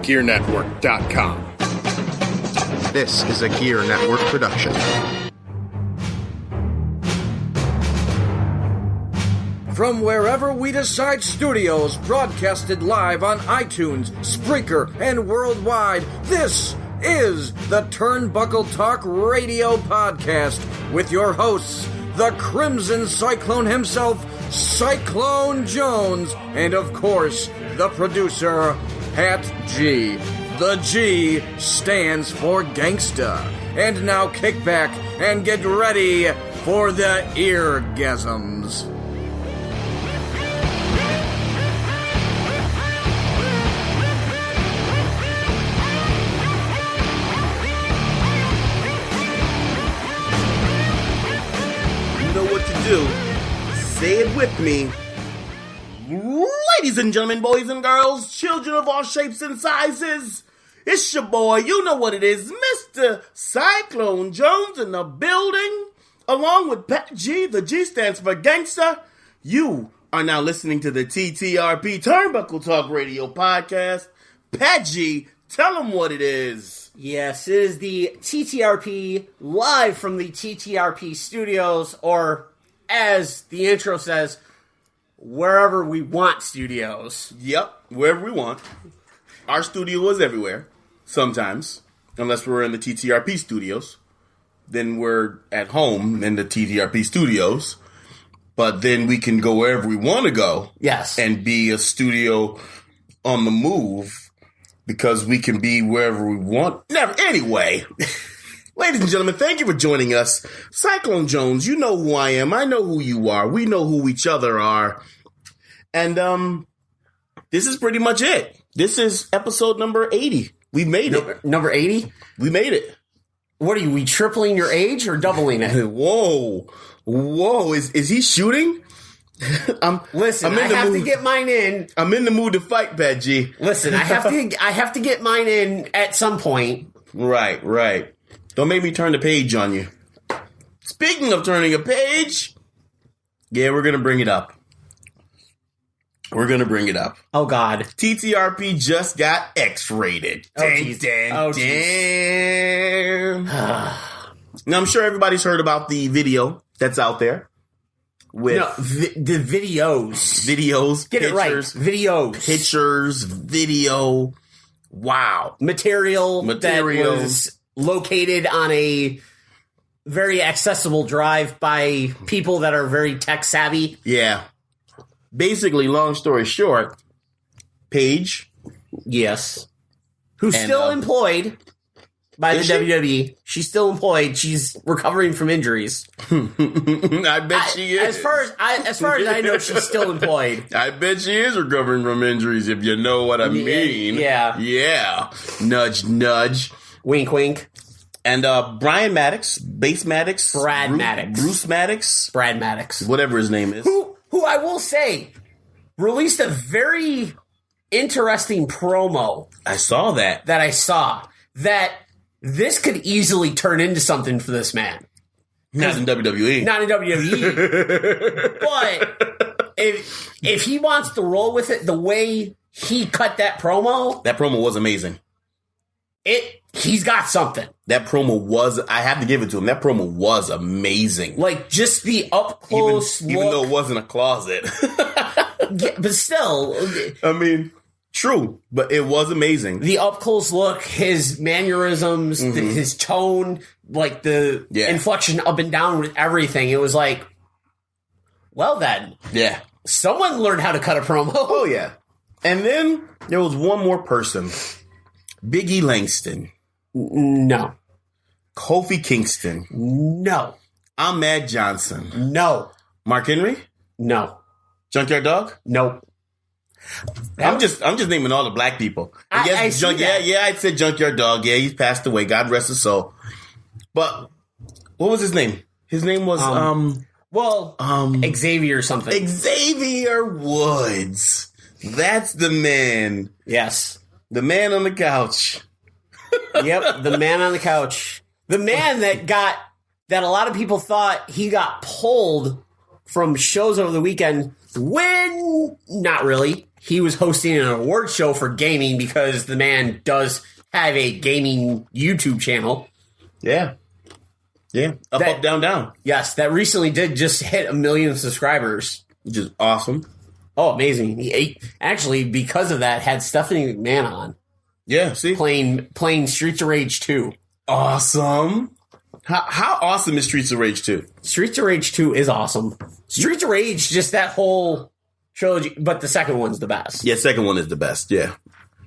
GearNetwork.com. This is a Gear Network production. From Wherever We Decide Studios, broadcasted live on iTunes, Spreaker, and worldwide, this is the Turnbuckle Talk Radio Podcast with your hosts, the Crimson Cyclone himself, Cyclone Jones, and of course, the producer, Pat G. The G stands for Gangsta. And now kick back and get ready for the eargasms. You know what to do. Say it with me. Ladies and gentlemen, boys and girls, children of all shapes and sizes, it's your boy, you know what it is, Mr. Cyclone Jones in the building, along with Pat G. The G stands for Gangsta. You are now listening to the TTRP Turnbuckle Talk Radio Podcast. Pat G, tell them what it is. Yes, it is the TTRP live from the TTRP studios, or as the intro says, wherever we want studios. Yep, wherever we want. Our studio is everywhere, sometimes, unless we're in the TTRP studios. Then we're at home in the TTRP studios. But then we can go wherever we want to go. Yes. And be a studio on the move, because we can be wherever we want. Never. Anyway, ladies and gentlemen, thank you for joining us. Cyclone Jones, you know who I am. I know who you are. We know who each other are. And this is pretty much it. This is episode number 80. We made it. Number 80? We made it. What are you, we tripling your age or doubling it? Whoa. Is he shooting? Listen, I have to get mine in. I'm in the mood to fight, Pat G. Listen, I have to get mine in at some point. Right. Don't make me turn the page on you. Speaking of turning a page, yeah, we're going to bring it up. Oh, God. TTRP just got X-rated. Damn. Now, I'm sure everybody's heard about the video that's out there. With the videos. Get pictures, it right. Videos. Video. Wow. Material that was located on a very accessible drive by people that are very tech savvy. Yeah. Basically, long story short, Paige. Yes. Who's still employed by the WWE. She's still employed. She's recovering from injuries. I bet she is. As far as I know, she's still employed. I bet she is recovering from injuries, if you know what I mean. Yeah. Nudge, nudge. Wink, wink. And Brian Maddox, Bruce Maddox. Brad Maddox. Whatever his name is. Who I will say released a very interesting promo. I saw that. That this could easily turn into something for this man. Not in WWE. But if he wants to roll with it the way he cut that promo. That promo was amazing. He's got something. That promo was, I have to give it to him, that promo was amazing. Like, just the up-close look. Even though it wasn't a closet. Yeah, but still. I mean, true, but it was amazing. The up-close look, his mannerisms, his tone, like the inflection up and down with everything. It was like, well then. Yeah. Someone learned how to cut a promo. Oh, yeah. And then there was one more person. Biggie Langston. No. Kofi Kingston. No. Ahmed Johnson. No. Mark Henry. No. Junkyard Dog. Nope. I'm just naming all the black people. I said Junkyard Dog. Yeah, he's passed away. God rest his soul. But what was his name? His name was Xavier something. Xavier Woods. That's the man. Yes. The man on the couch. Yep, the man on the couch. The man that a lot of people thought he got pulled from shows over the weekend when not really. he was hosting an award show for gaming because the man does have a gaming YouTube channel. Yeah. Yeah. Up, down, down. Yes, that recently did just hit 1 million subscribers. Which is awesome. Oh, amazing. He actually, because of that, had Stephanie McMahon on. Yeah, see? Playing Streets of Rage 2. Awesome. How awesome is Streets of Rage 2? Streets of Rage 2 is awesome. Streets of Rage, just that whole trilogy, but the second one's the best. Yeah, second one is the best, yeah.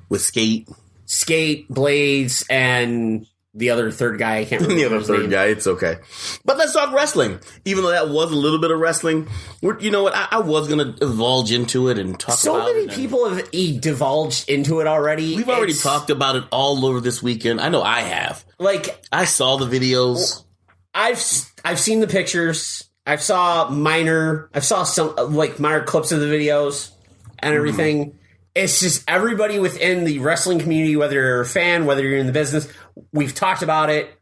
With Skate, Blades, and the other third guy. I can't remember the other his third name. guy, it's okay. But let's talk wrestling. Even though that was a little bit of wrestling, you know what? I was going to divulge into it and talk So about it. many people have divulged into it already. We've already talked about it all over this weekend. I know I have. Like, I saw the videos. I've seen the pictures. I saw some minor clips of the videos and everything. It's just everybody within the wrestling community, whether you're a fan, whether you're in the business, we've talked about it.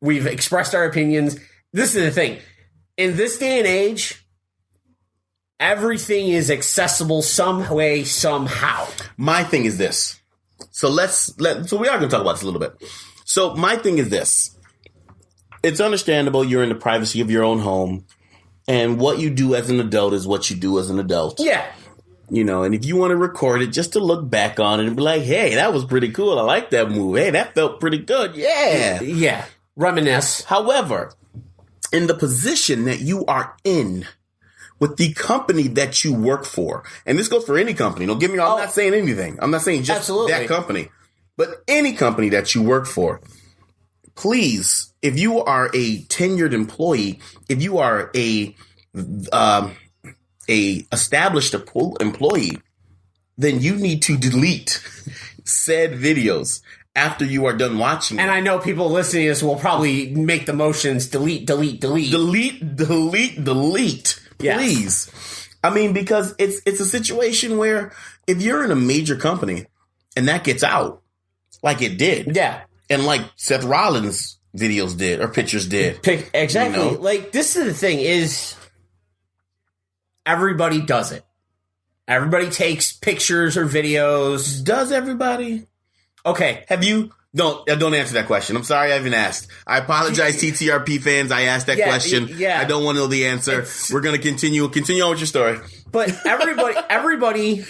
We've expressed our opinions. This is the thing. In this day and age, everything is accessible some way, somehow. My thing is this. So we are going to talk about this a little bit. So my thing is this. It's understandable you're in the privacy of your own home, and what you do as an adult is what you do as an adult. Yeah. You know, and if you want to record it just to look back on it and be like, hey, that was pretty cool. I like that move. Hey, that felt pretty good. Yeah. Yeah. Reminisce. However, in the position that you are in with the company that you work for, and this goes for any company. Don't get me wrong. I'm not saying anything. I'm not saying just Absolutely. that company, but any company that you work for. Please, if you are a tenured employee, if you are a established employee, then you need to delete said videos after you are done watching And it. I know people listening to this will probably make the motions delete. Delete. Yes. Please. I mean, because it's a situation where if you're in a major company and that gets out, like it did. Yeah. And like Seth Rollins' videos did or pictures did. Exactly. You know? Like, this is the thing is everybody does it. Everybody takes pictures or videos. Does everybody? Okay. Have you? Don't answer that question. I'm sorry I haven't asked. I apologize, TTRP fans. I asked that question. Yeah. I don't want to know the answer. We're going to continue on with your story. But everybody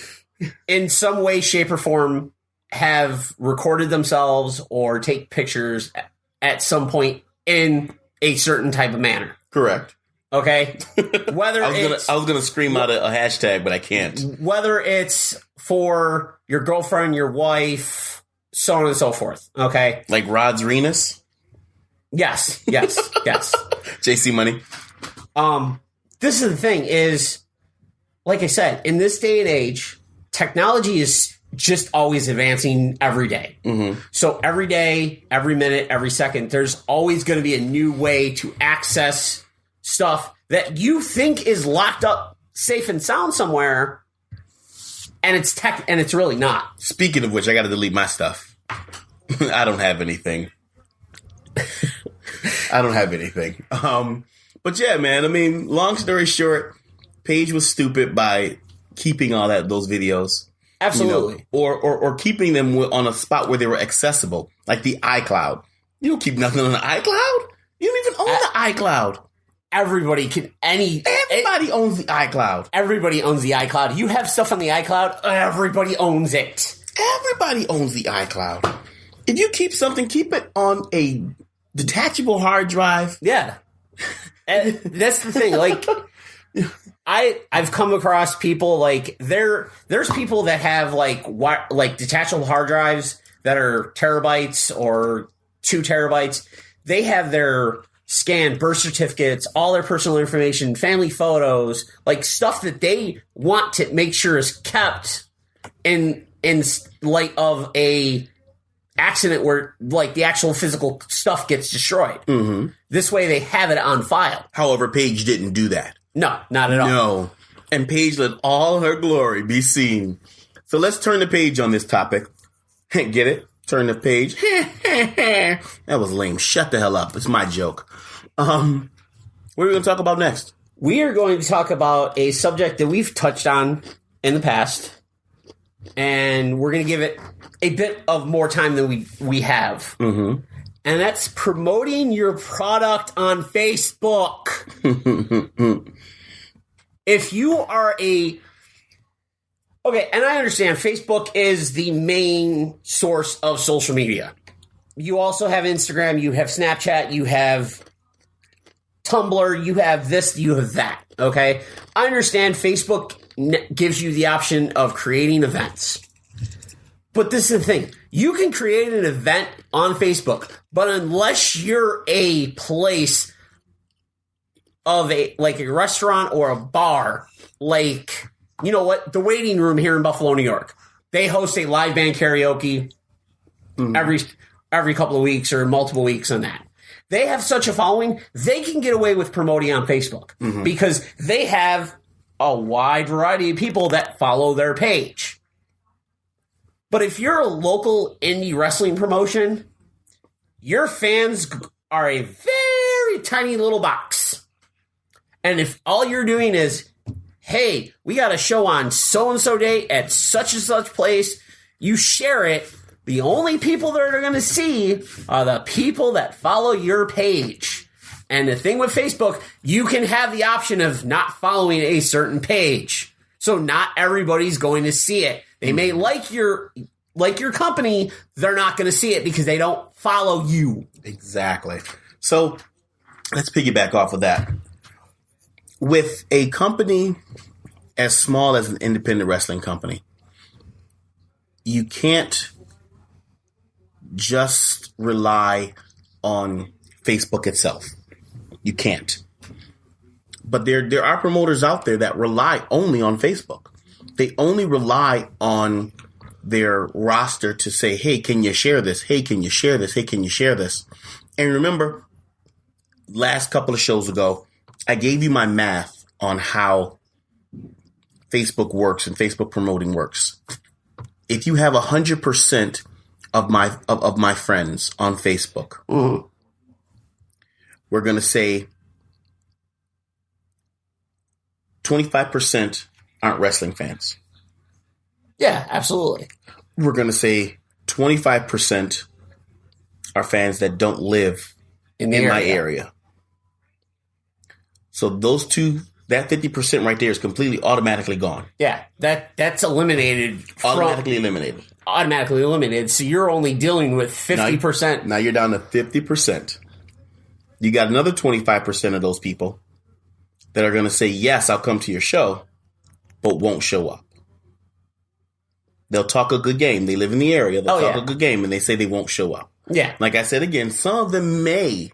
in some way, shape, or form have recorded themselves or take pictures at some point in a certain type of manner. Correct. Okay? Whether I was gonna scream out a hashtag, but I can't. Whether it's for your girlfriend, your wife, so on and so forth. Okay? Like Rod's Renus? Yes. JC Money? This is the thing is, like I said, in this day and age, technology is just always advancing every day. Mm-hmm. So every day, every minute, every second, there's always going to be a new way to access stuff that you think is locked up, safe and sound somewhere, and it's really not. Speaking of which, I got to delete my stuff. I don't have anything. But yeah, man. I mean, long story short, Paige was stupid by keeping those videos. Absolutely. You know, or keeping them on a spot where they were accessible, like the iCloud. You don't keep nothing on the iCloud. You don't even own the iCloud. Everybody owns the iCloud. Everybody owns the iCloud. You have stuff on the iCloud, everybody owns it. Everybody owns the iCloud. If you keep something, keep it on a detachable hard drive. Yeah. And that's the thing. Like, I've come across people like there's people that have like detachable hard drives that are terabytes or 2 terabytes. They have their scanned birth certificates, all their personal information, family photos, like stuff that they want to make sure is kept in light of a accident where like the actual physical stuff gets destroyed. Mm-hmm. This way they have it on file. However, Paige didn't do that. No, not at all. No. And Paige let all her glory be seen. So let's turn the page on this topic. Get it? Turn the page. That was lame. Shut the hell up. It's my joke. What are we going to talk about next? We are going to talk about a subject that we've touched on in the past. and we're going to give it a bit of more time than we have. Mm-hmm. And that's promoting your product on Facebook. If you are okay, and I understand Facebook is the main source of social media. You also have Instagram, you have Snapchat, you have Tumblr, you have this, you have that, okay? I understand Facebook gives you the option of creating events. But this is the thing. You can create an event on Facebook, but unless you're a place of like a restaurant or a bar, like, you know what, the Waiting Room here in Buffalo, New York, they host a live band karaoke every couple of weeks or multiple weeks on that. They have such a following, they can get away with promoting on Facebook because they have a wide variety of people that follow their page. But if you're a local indie wrestling promotion, your fans are a very tiny little box. And if all you're doing is, hey, we got a show on so-and-so day at such and such place, you share it, the only people that are going to see are the people that follow your page. And the thing with Facebook, you can have the option of not following a certain page. So not everybody's going to see it. They may like your company, they're not going to see it because they don't follow you. Exactly. So let's piggyback off of that. With a company as small as an independent wrestling company, you can't just rely on Facebook itself. You can't. But there are promoters out there that rely only on Facebook. They only rely on their roster to say, hey, can you share this? Hey, can you share this? Hey, can you share this? And remember, last couple of shows ago, I gave you my math on how Facebook works and Facebook promoting works. If you have 100% of my friends on Facebook, we're going to say 25% aren't wrestling fans. Yeah, absolutely. We're going to say 25% are fans that don't live in my area. So those two, that 50% right there is completely automatically gone. Yeah, that's eliminated. Automatically eliminated. Automatically eliminated. So you're only dealing with 50%. Now you're down to 50%. You got another 25% of those people that are going to say, yes, I'll come to your show, but won't show up. They'll talk a good game. They live in the area. They'll talk a good game, and they say they won't show up. Yeah. Like I said, again, some of them may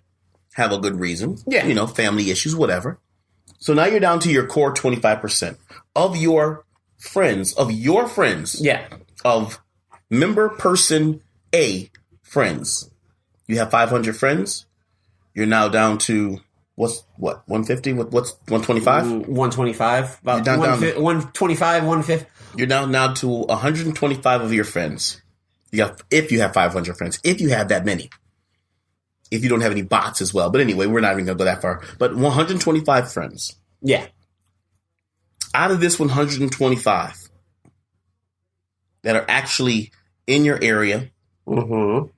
have a good reason. Yeah. You know, family issues, whatever. So now you're down to your core 25% of your friends. Yeah. Of member person A friends. You have 500 friends. You're now down to, what, 150? What's 125? 125. About down 125, 150. You're now to 125 of your friends. If you have 500 friends. If you have that many. If you don't have any bots as well. But anyway, we're not even going to go that far. But 125 friends. Yeah. Out of this 125 that are actually in your area, that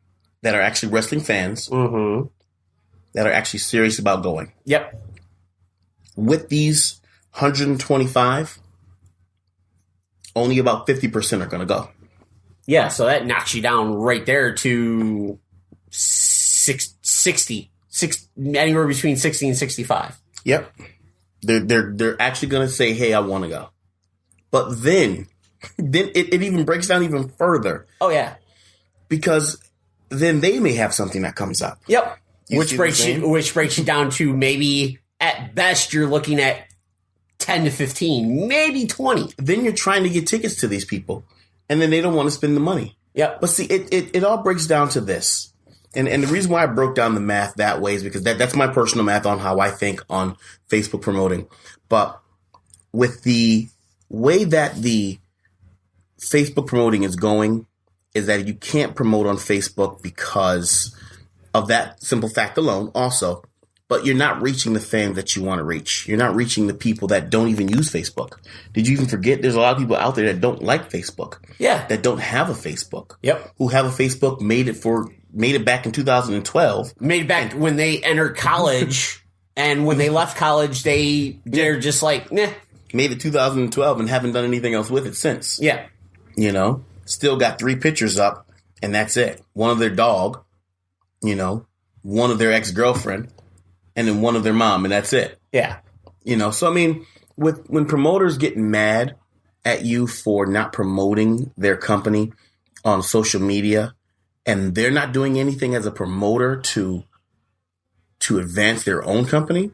are actually wrestling fans, that are actually serious about going. Yep. With these 125, only about 50% are going to go. Yeah, so that knocks you down right there to 60, anywhere between 60 and 65. Yep. They're actually going to say, hey, I want to go. But then it even breaks down even further. Oh, yeah. Because then they may have something that comes up. Yep. Which breaks you down to maybe, at best, you're looking at 10 to 15, maybe 20. Then you're trying to get tickets to these people, and then they don't want to spend the money. Yep. But see, it all breaks down to this. And the reason why I broke down the math that way is because that's my personal math on how I think on Facebook promoting. But with the way that the Facebook promoting is going, is that you can't promote on Facebook because of that simple fact alone. Also, but you're not reaching the fans that you want to reach. You're not reaching the people that don't even use Facebook. Did you even forget there's a lot of people out there that don't like Facebook? Yeah. That don't have a Facebook. Yep. Who have a Facebook, made it back in 2012. Made it back when they entered college, and when they left college, they're just like, nah. Made it 2012 and haven't done anything else with it since. Yeah. You know? Still got 3 pictures up, and that's it. One of their dog, you know, one of their ex-girlfriend, and then one of their mom, and that's it. Yeah. You know, so I mean, when promoters get mad at you for not promoting their company on social media, and they're not doing anything as a promoter to advance their own company,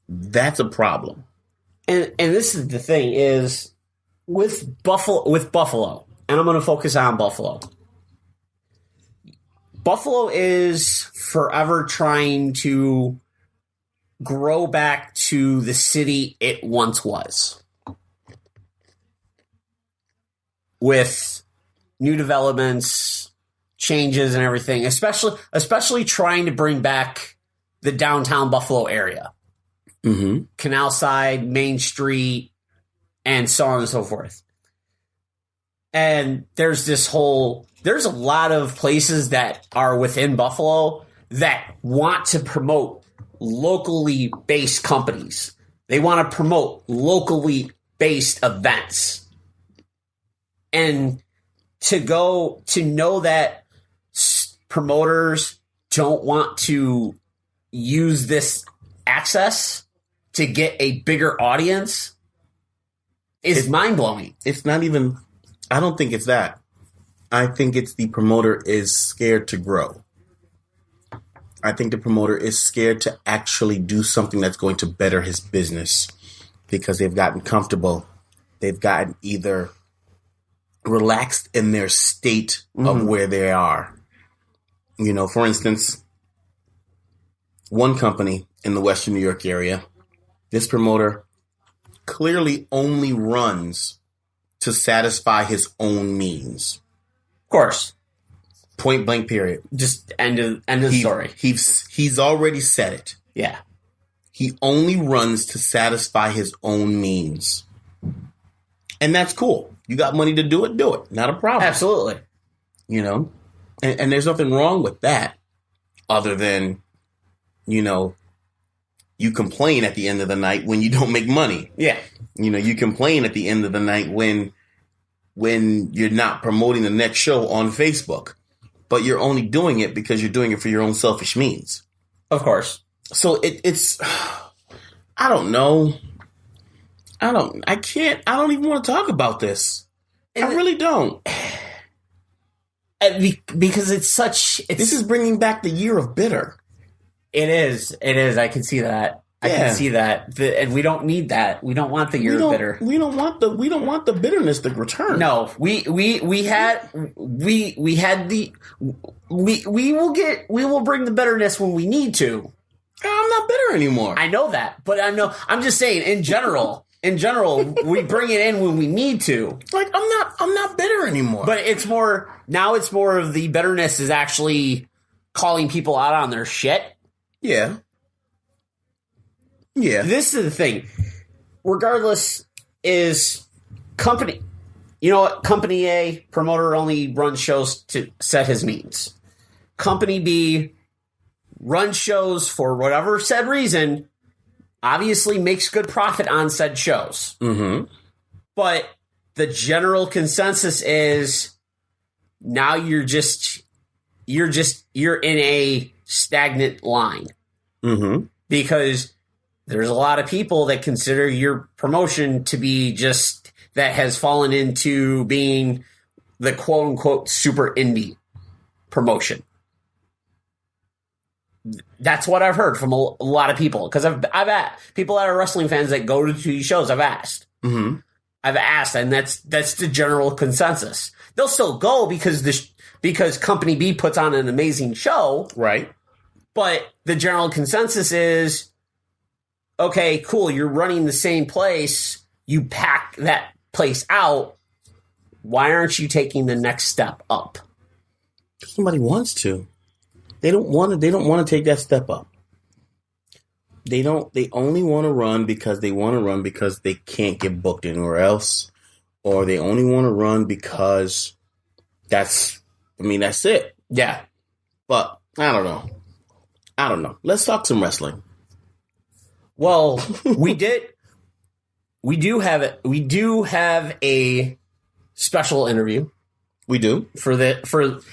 that's a problem. And this is the thing is with Buffalo, and I'm going to focus on Buffalo. Buffalo is forever trying to grow back to the city it once was. With new developments, changes and everything, especially trying to bring back the downtown Buffalo area. Mm-hmm. Canal Side, Main Street, and so on and so forth. And there's a lot of places that are within Buffalo that want to promote locally based companies. They want to promote locally based events. And to know that promoters don't want to use this access to get a bigger audience is mind-blowing. It's not even, I don't think it's that. I think it's the promoter is scared to grow. I think the promoter is scared to actually do something that's going to better his business because they've gotten comfortable. They've gotten either relaxed in their state of where they are. You know, for instance, one company in the Western New York area, this promoter clearly only runs to satisfy his own means. Of course. Point blank period. Just end of story. He's already said it. Yeah. He only runs to satisfy his own means. And that's cool. You got money to do it, do it. Not a problem. Absolutely. You know? And there's nothing wrong with that other than, you know, you complain at the end of the night when you don't make money. Yeah. You know, you complain at the end of the night when you're not promoting the next show on Facebook. But you're only doing it because you're doing it for your own selfish means. Of course. So it's I don't know. I don't even want to talk about this. I really don't. Because this is bringing back the year of bitter. It is. I can see that. I can see that. And we don't need that. We don't want the year of bitter. We don't want the bitterness to return. No, we will bring the bitterness when we need to. I'm not bitter anymore. I know that, but I'm just saying in general, we bring it in when we need to. Like I'm not bitter anymore. But it's more of the bitterness is actually calling people out on their shit. Yeah. Yeah. This is the thing. Regardless, is company. You know what? Company A, promoter only runs shows to set his means. Company B runs shows for whatever said reason, obviously makes good profit on said shows. Mm-hmm. But the general consensus is now you're in a stagnant line. Mm-hmm. Because there's a lot of people that consider your promotion to be just that has fallen into being the quote unquote super indie promotion. That's what I've heard from a lot of people because I've asked people that are wrestling fans that go to these shows. I've asked, and that's the general consensus. They'll still go because Company B puts on an amazing show, right? But the general consensus is, okay, cool, you're running the same place. You pack that place out. Why aren't you taking the next step up? Somebody wants to. They don't want to take that step up. They only want to run because they can't get booked anywhere else, or they only want to run because that's it. Yeah. But I don't know. Let's talk some wrestling. Well, we do have a special interview. We do for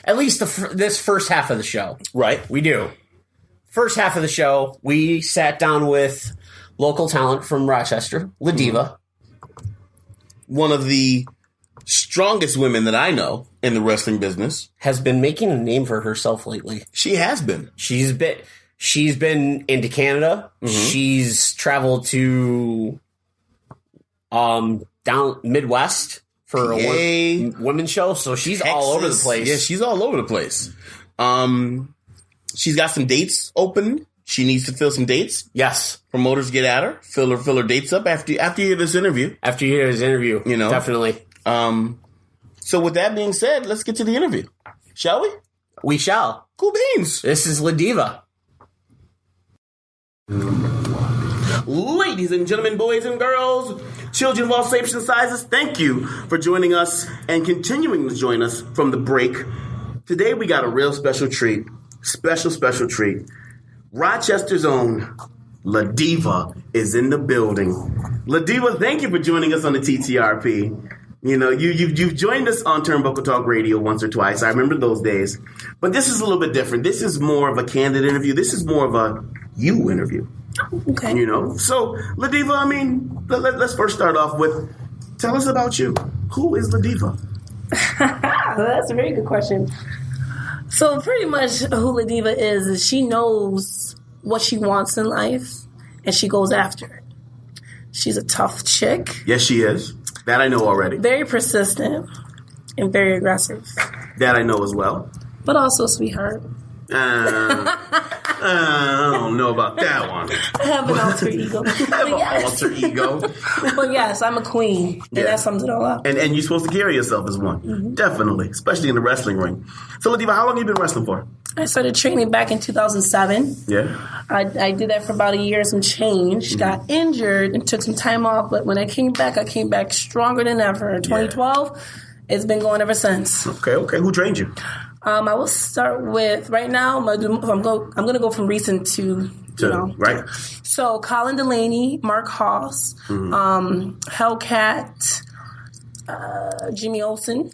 at least this first half of the show. Right. We do. First half of the show, we sat down with local talent from Rochester, LaDiva. One of the strongest women that I know in the wrestling business. Has been making a name for herself lately. She has been. She's been into Canada. Mm-hmm. She's traveled to down Midwest for a women's show, so she's Texas, all over the place. Yeah, she's all over the place. She's got some dates open. She needs to fill some dates. Yes. Promoters get at her. Fill her dates up after you hear this interview. After you hear this interview, definitely. So with that being said, let's get to the interview. Shall we? We shall. Cool beans. This is LaDiva. Ladies and gentlemen, boys and girls, children of all shapes and sizes, thank you for joining us and continuing to join us from the break. Today we got a real special treat. Special treat. Rochester's own LaDiva is in the building. LaDiva, thank you for joining us on the TTRP. You've joined us on Turnbuckle Talk Radio once or twice. I remember those days. But this is a little bit different. This is more of a candid interview. This is more of a you interview. Okay. So LaDiva, let's first start off with, tell us about you. Who is LaDiva? That's a very good question. So pretty much who LaDiva is she knows what she wants in life and she goes after it. She's a tough chick. Yes, she is. That I know already. Very persistent and very aggressive. That I know as well. But also a sweetheart. I don't know about that one. I have an alter ego. Alter ego. But yes, I'm a queen. And that sums it all up. And you're supposed to carry yourself as one. Mm-hmm. Definitely. Especially in the wrestling ring. So, LaDiva, how long have you been wrestling for? I started training back in 2007. Yeah. I did that for about a year, some change. Mm-hmm. Got injured and took some time off. But when I came back stronger than ever. In 2012, it's been going ever since. Okay. Who trained you? I will start with, right now, I'm going to go from recent to right. So, Colin Delaney, Mark Haas, Hellcat, Jimmy Olsen.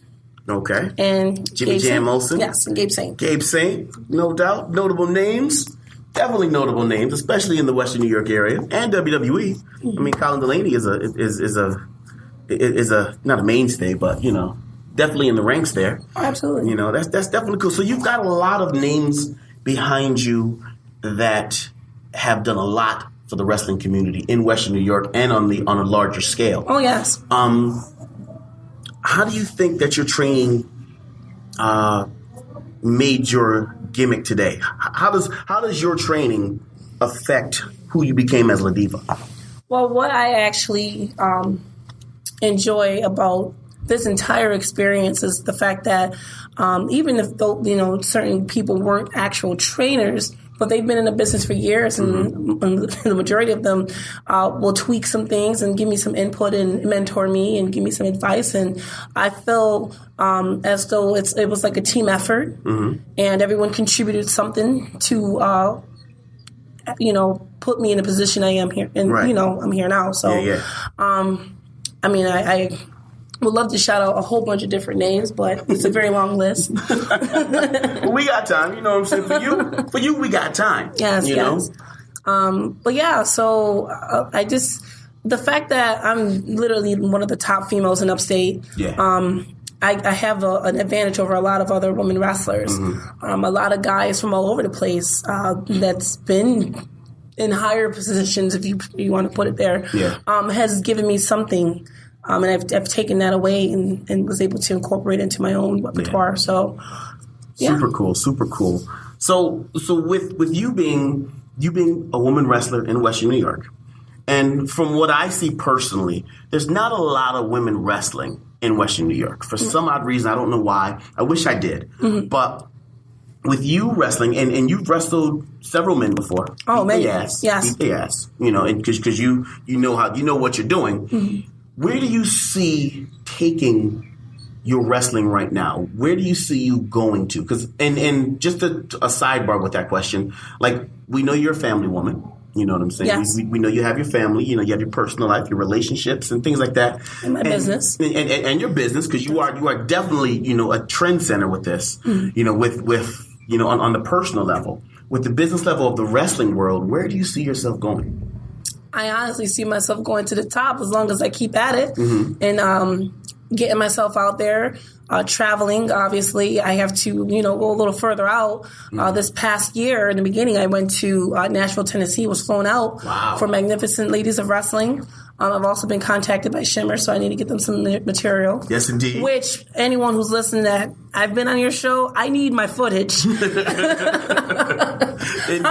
Okay. And Jimmy Jam Olsen. Yes, and Gabe Saint. Gabe Saint, no doubt. Notable names. Definitely notable names, especially in the Western New York area and WWE. Mm-hmm. I mean, Colin Delaney is a not a mainstay, but definitely in the ranks there. Absolutely. That's definitely cool. So you've got a lot of names behind you that have done a lot for the wrestling community in Western New York and on a larger scale. Oh yes. How do you think that your training made your gimmick today? How does your training affect who you became as LaDiva? Well, what I actually enjoy about this entire experience is the fact that even if certain people weren't actual trainers, but they've been in the business for years, and the majority of them will tweak some things and give me some input and mentor me and give me some advice. And I feel as though it was like a team effort, and everyone contributed something to put me in the position I am here, and I'm here now. So, I would love to shout out a whole bunch of different names, but it's a very long list. Well, we got time. You know what I'm saying? For you, we got time. Yes, yes. But yeah, so the fact that I'm literally one of the top females in upstate, I have an advantage over a lot of other women wrestlers. A lot of guys from all over the place that's been in higher positions, if you want to put it there, has given me something. And I've taken that away and was able to incorporate it into my own repertoire. So, super cool. So with you being a woman wrestler in Western New York, and from what I see personally, there's not a lot of women wrestling in Western New York for some odd reason. I don't know why. I wish I did, but with you wrestling, and you've wrestled several men before. Oh, man. Yes. Yes. Yes. Because you know what you're doing. Mm-hmm. Where do you see taking your wrestling right now? Where do you see you going to? Because and just a sidebar with that question, like, we know you're a family woman. You know what I'm saying? Yes. We know you have your family. You have your personal life, your relationships, and things like that. And my business. And your business, because you are definitely a trend center with this. Mm-hmm. With on the personal level, with the business level of the wrestling world. Where do you see yourself going? I honestly see myself going to the top as long as I keep at it, mm-hmm. and getting myself out there, traveling. Obviously, I have to, go a little further out. Mm-hmm. This past year, in the beginning, I went to Nashville, Tennessee, was flown out for Magnificent Ladies of Wrestling. I've also been contacted by Shimmer, so I need to get them some material. Yes, indeed. Which, anyone who's listening that I've been on your show, I need my footage. I'm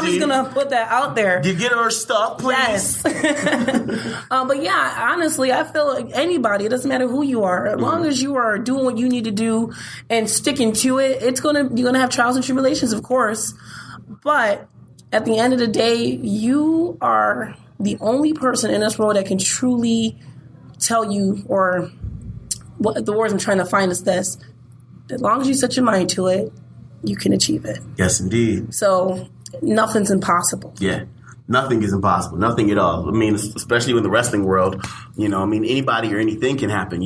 just going to put that out there. You get her stuff, please. Yes. But yeah, honestly, I feel like anybody, it doesn't matter who you are, as long as you are doing what you need to do and sticking to it, you're going to have trials and tribulations, of course. But at the end of the day, you are the only person in this world that can truly tell you, or what the words I'm trying to find is this: as long as you set your mind to it, you can achieve it. Yes, indeed. So nothing's impossible. Yeah. Nothing is impossible. Nothing at all. I mean, especially in the wrestling world, anybody or anything can happen,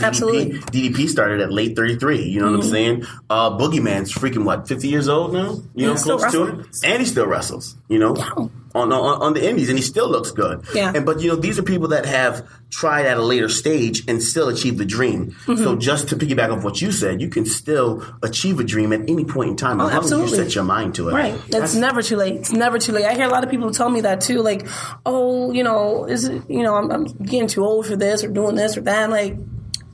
Absolutely. DDP started at late 33, you know what I'm saying? Boogeyman's freaking, 50 years old now? Close to it? And he still wrestles, Wow. On the indies, and he still looks good. Yeah. But these are people that have tried at a later stage and still achieve the dream. Mm-hmm. So just to piggyback off what you said, you can still achieve a dream at any point in time as long as you set your mind to it. Right. It's never too late. It's never too late. I hear a lot of people tell me that too, like, is it, I'm getting too old for this or doing this or that. I'm like,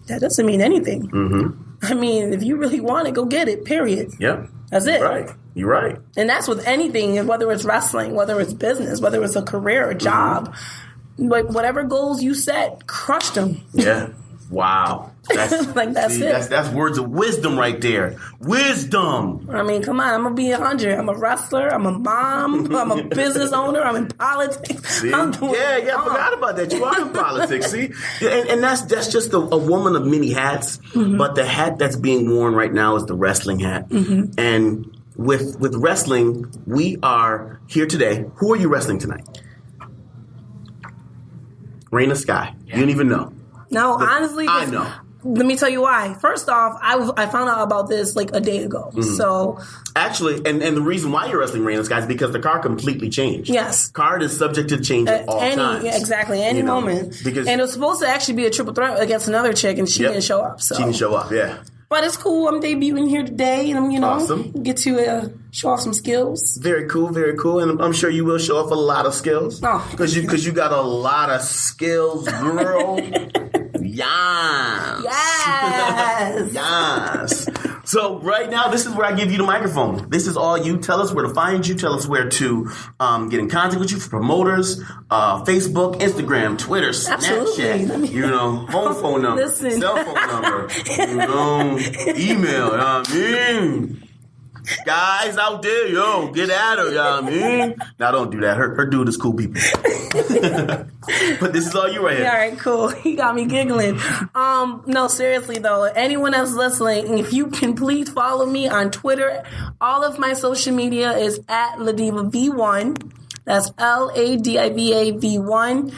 that doesn't mean anything. Mm-hmm. I mean, if you really want it, go get it, period. Yep. That's it. Right. You're right. And that's with anything, whether it's wrestling, whether it's business, whether it's a career, a job. Mm-hmm. Like, whatever goals you set, crush them. Yeah. Wow. That's it. That's words of wisdom right there. Wisdom. I mean, come on. I'm going to be 100. I'm a wrestler. I'm a mom. I'm a business owner. I'm in politics. See? I'm doing I forgot about that. You are in politics, see? And that's just a woman of many hats. Mm-hmm. But the hat that's being worn right now is the wrestling hat. Mm-hmm. And with wrestling, we are here today. Who are you wrestling tonight? Rain or Sky. Yeah. You don't even know. No, honestly, I know. Let me tell you why. First off, I found out about this like a day ago. Mm-hmm. So actually, and the reason why you're wrestling Rain or Sky is because the card completely changed. Yes, card is subject to change at all times. Exactly, any moment. And it was supposed to actually be a triple threat against another chick, and she didn't show up. So she didn't show up. Yeah. But it's cool. I'm debuting here today, and I'm, awesome. Get to show off some skills. Very cool, very cool. And I'm sure you will show off a lot of skills. Oh. Because you got a lot of skills, girl. Yes. Yes. So right now, this is where I give you the microphone. This is all you. Tell us where to find you. Tell us where to get in contact with you for promoters. Facebook, Instagram, Twitter, Snapchat. Home phone number, cell phone number, email. You know what I mean? Guys out there, get at her, you know what I mean? Now, don't do that. Her dude is cool people. But this is all you right here. All right, cool. He got me giggling. No, seriously, though, anyone that's listening, if you can please follow me on Twitter. All of my social media is at Ladiva V1. That's LADIVA V1.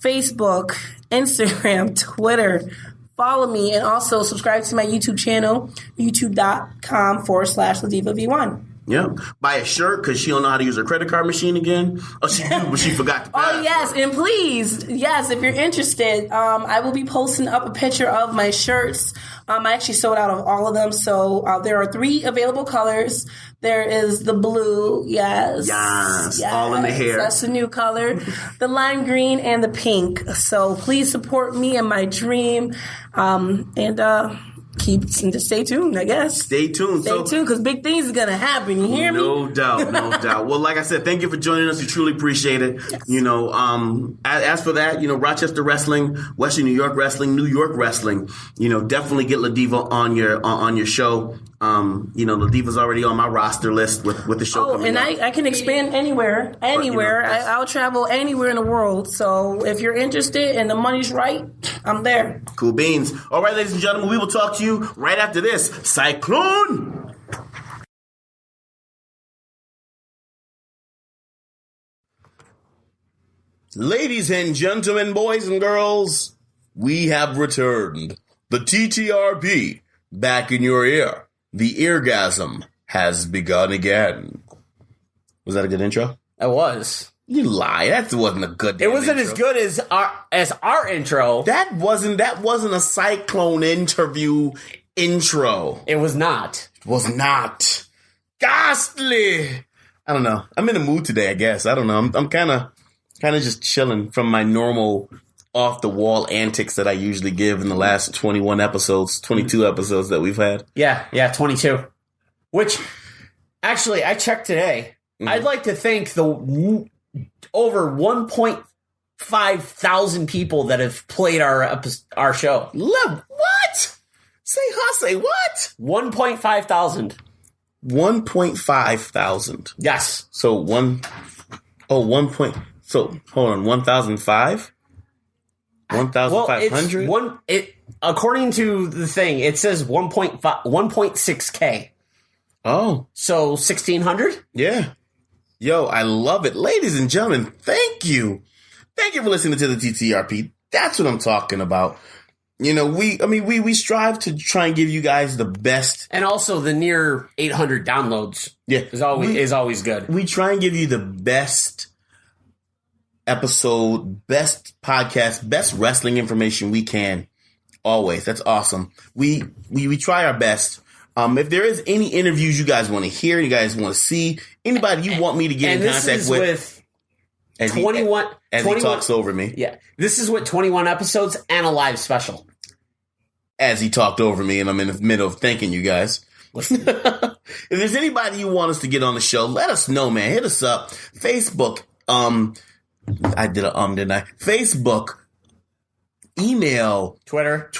Facebook, Instagram, Twitter. Follow me and also subscribe to my YouTube channel, youtube.com/LadivaV1. Yeah. Buy a shirt because she don't know how to use her credit card machine again. Oh, she do, but she forgot to pass. Oh, yes. And please, yes, if you're interested, I will be posting up a picture of my shirts. I actually sold out of all of them. So there are 3 available colors. There is the blue. Yes. All in the hair. That's the new color. The lime green and the pink. So please support me and my dream. Stay tuned, I guess. Stay tuned, because big things are going to happen. You hear me? No doubt. Well, like I said, thank you for joining us. We truly appreciate it. Yes. As for that, Rochester Wrestling, Western New York Wrestling, New York Wrestling, definitely get Ladiva on your show. The Diva's already on my roster list with the show coming and up. I can expand anywhere. I'll travel anywhere in the world. So if you're interested and the money's right, I'm there. Cool beans. All right, ladies and gentlemen, we will talk to you right after this. Cyclone! Ladies and gentlemen, boys and girls, we have returned. The TTRP back in your ear. The eargasm has begun again. Was that a good intro? It was. You lie. That wasn't a good. It wasn't intro. as good as our intro. That wasn't a Cyclone interview intro. It was not. It was not. Ghastly. I don't know. I'm in the mood today, I guess. I don't know. I'm kind of just chilling from my normal off the wall antics that I usually give in the last 22 episodes that we've had. Yeah, 22. Which, actually, I checked today. Mm-hmm. I'd like to thank the over 1.5 thousand people that have played our show. What? Say what? 1.5 thousand. 1.5 thousand. Yes. So so hold on, 1,005? 1,500? Well, according to the thing, it says 1.6K. Oh. So 1,600? Yeah. Yo, I love it. Ladies and gentlemen, thank you. Thank you for listening to the TTRP. That's what I'm talking about. We strive to try and give you guys the best. And also the near 800 downloads. Yeah. Is always good. We try and give you the best episode, best podcast, best wrestling information we can. Always. That's awesome. We try our best. If there is any interviews you guys want to hear, you guys want to see, anybody you want me to get in contact with as 21 he talks over me. Yeah. This is with 21 episodes and a live special. As he talked over me, and I'm in the middle of thanking you guys. If there's anybody you want us to get on the show, let us know, man. Hit us up. Facebook. I did didn't I? Facebook, email, Twitter.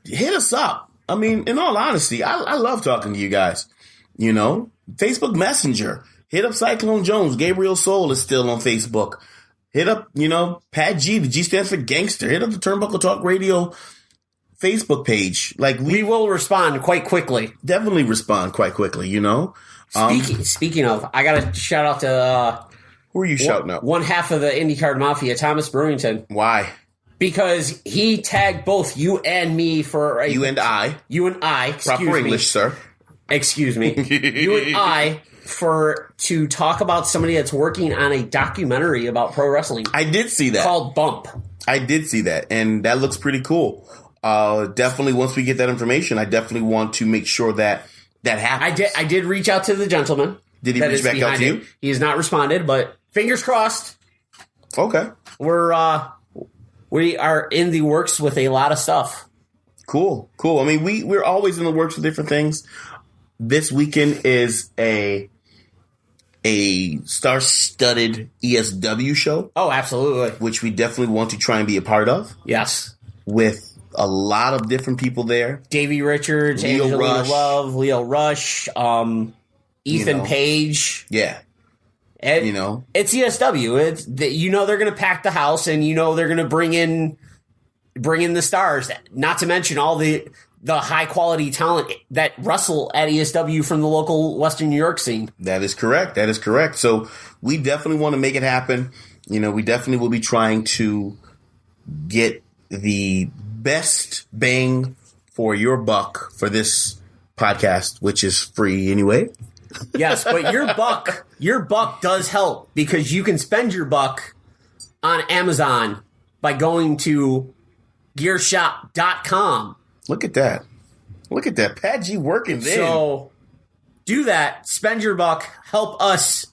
Hit us up. I mean, in all honesty, I love talking to you guys. Facebook Messenger. Hit up Cyclone Jones. Gabriel Soul is still on Facebook. Hit up, Pat G. The G stands for gangster. Hit up the Turnbuckle Talk Radio Facebook page. Like we will respond quite quickly. Definitely respond quite quickly. Speaking of, I got to shout out to. Who are you shouting out? One half of the IndyCar Mafia, Thomas Brewington. Why? Because he tagged both you and me for you and I. Proper English, sir. Excuse me. You and I to talk about somebody that's working on a documentary about pro wrestling. I did see that. Called Bump. I did see that, and that looks pretty cool. Definitely, once we get that information, I definitely want to make sure that happens. I did reach out to the gentleman. Did he reach back out to you? He has not responded, but fingers crossed. Okay. We are in the works with a lot of stuff. Cool. I mean, we're always in the works with different things. This weekend is a star-studded ESW show. Oh, absolutely. Which we definitely want to try and be a part of. Yes. With a lot of different people there. Davey Richards, Angelina Love, Leo Rush, Ethan Paige. Yeah. And it's ESW. They're going to pack the house, and they're going to bring in the stars. Not to mention all the high quality talent that wrestle at ESW from the local Western New York scene. That is correct. So we definitely want to make it happen. We definitely will be trying to get the best bang for your buck for this podcast, which is free anyway. Yes, but your buck does help because you can spend your buck on Amazon by going to gearshop.com. Look at that. Pat G working there. So do that. Spend your buck. Help us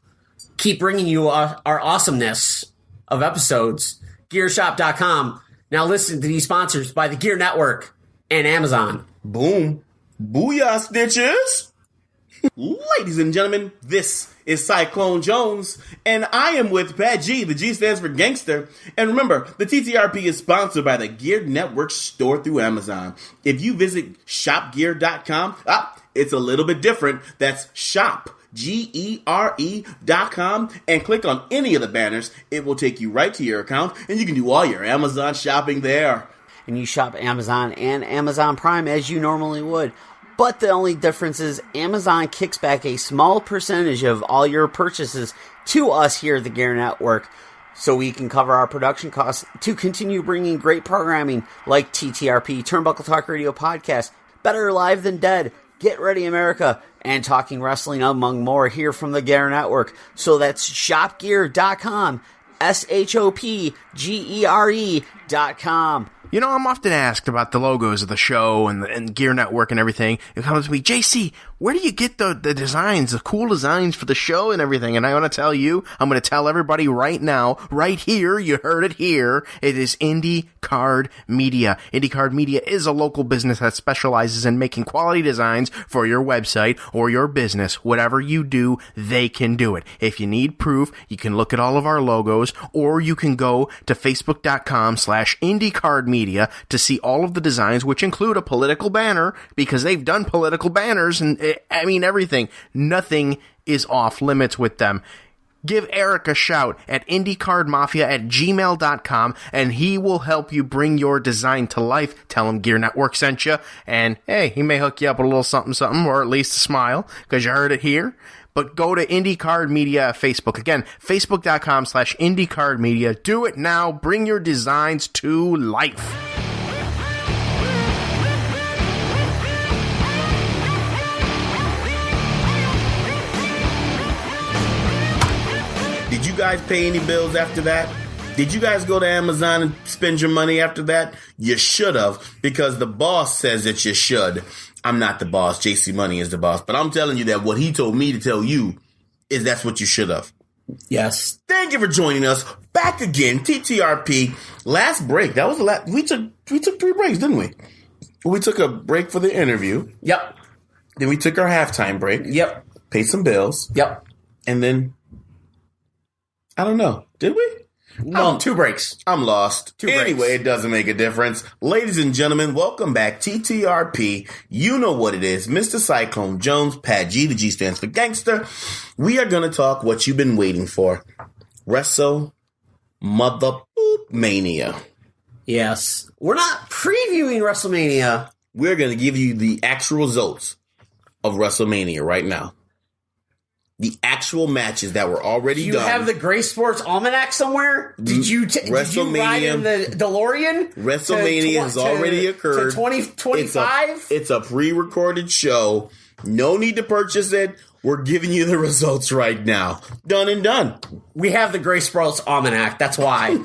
keep bringing you our awesomeness of episodes. Gearshop.com. Now listen to these sponsors by the Gear Network and Amazon. Boom. Booyah, snitches. Ladies and gentlemen, this is Cyclone Jones, and I am with Paige. The G stands for gangster. And remember, the TTRP is sponsored by the Gear Network store through Amazon. If you visit shopgear.com, it's a little bit different. That's shop, GERE.com, and click on any of the banners. It will take you right to your account, and you can do all your Amazon shopping there. And you shop Amazon and Amazon Prime as you normally would. But the only difference is Amazon kicks back a small percentage of all your purchases to us here at the Gear Network so we can cover our production costs to continue bringing great programming like TTRP, Turnbuckle Talk Radio Podcast, Better Live Than Dead, Get Ready America, and Talking Wrestling, among more, here from the Gear Network. So that's shopgear.com, SHOPGERE.com. You know, I'm often asked about the logos of the show and Gear Network and everything. It comes to me, JC, where do you get the designs, the cool designs for the show and everything? And I want to tell you, I'm going to tell everybody right now, right here, you heard it here, it is Indie Card Media. Indie Card Media is a local business that specializes in making quality designs for your website or your business. Whatever you do, they can do it. If you need proof, you can look at all of our logos, or you can go to facebook.com/IndieCardMedia to see all of the designs, which include a political banner, because they've done political banners and everything. Nothing is off limits with them. Give Eric a shout at IndieCardMafia@gmail.com, and he will help you bring your design to life. Tell him Gear Network sent you, and hey, he may hook you up with a little something, or at least a smile, because you heard it here. But go to Indie Card Media at Facebook. Again, facebook.com/IndieCardMedia. Do it now. Bring your designs to life. Did you guys pay any bills after that? Did you guys go to Amazon and spend your money after that? You should have, because the boss says that you should. I'm not the boss. JC Money is the boss. But I'm telling you that what he told me to tell you is that's what you should have. Yes. Thank you for joining us. Back again, TTRP. Last break. That was the last. We took 3 breaks, didn't we? We took a break for the interview. Yep. Then we took our halftime break. Yep. Paid some bills. Yep. And then, I don't know. Did we? No, 2 breaks. I'm lost. 2 breaks. Anyway, it doesn't make a difference. Ladies and gentlemen, welcome back. TTRP. You know what it is. Mr. Cyclone Jones, Pat G. The G stands for gangster. We are going to talk what you've been waiting for. Wrestle Mother Mania. Yes. We're not previewing WrestleMania. We're going to give you the actual results of WrestleMania right now. The actual matches that were already You done. have the Gray Sports Almanac somewhere? Did you ride in the DeLorean? WrestleMania has already occurred. To 2025? It's a pre-recorded show. No need to purchase it. We're giving you the results right now. Done and done. We have the Gray Sports Almanac. That's why.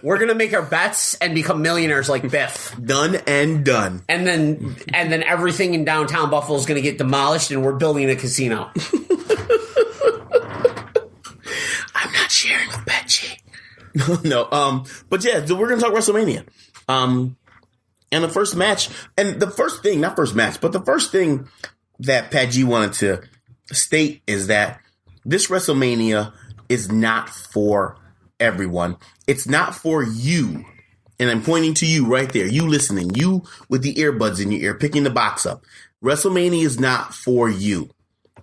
We're going to make our bets and become millionaires like Biff. Done and done. And then everything in downtown Buffalo is going to get demolished, and we're building a casino. I'm not sharing with Paige. No. But yeah, so we're going to talk WrestleMania. And the first match, and the first thing, not first match, but the first thing that Pat G wanted to state is that this WrestleMania is not for everyone. It's not for you. And I'm pointing to you right there. You listening. You with the earbuds in your ear, picking the box up. WrestleMania is not for you.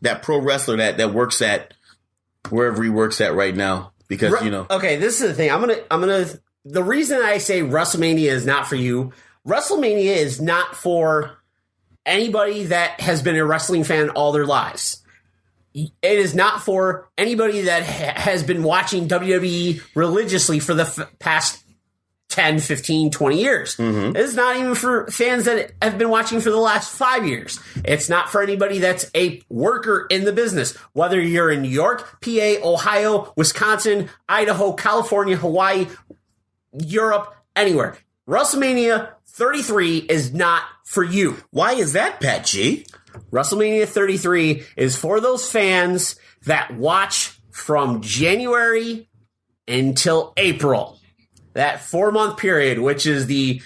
That pro wrestler that works at wherever he works at right now. Because, Okay, this is the thing. The reason I say WrestleMania is not for you, WrestleMania is not for anybody that has been a wrestling fan all their lives. It is not for anybody that has been watching WWE religiously for the past 10, 15, 20 years. Mm-hmm. It's not even for fans that have been watching for the last 5 years. It's not for anybody that's a worker in the business. Whether you're in New York, PA, Ohio, Wisconsin, Idaho, California, Hawaii, Europe, anywhere. WrestleMania 33 is not for you. Why is that, Pat G? WrestleMania 33 is for those fans that watch from January until April. That 4-month period, which is the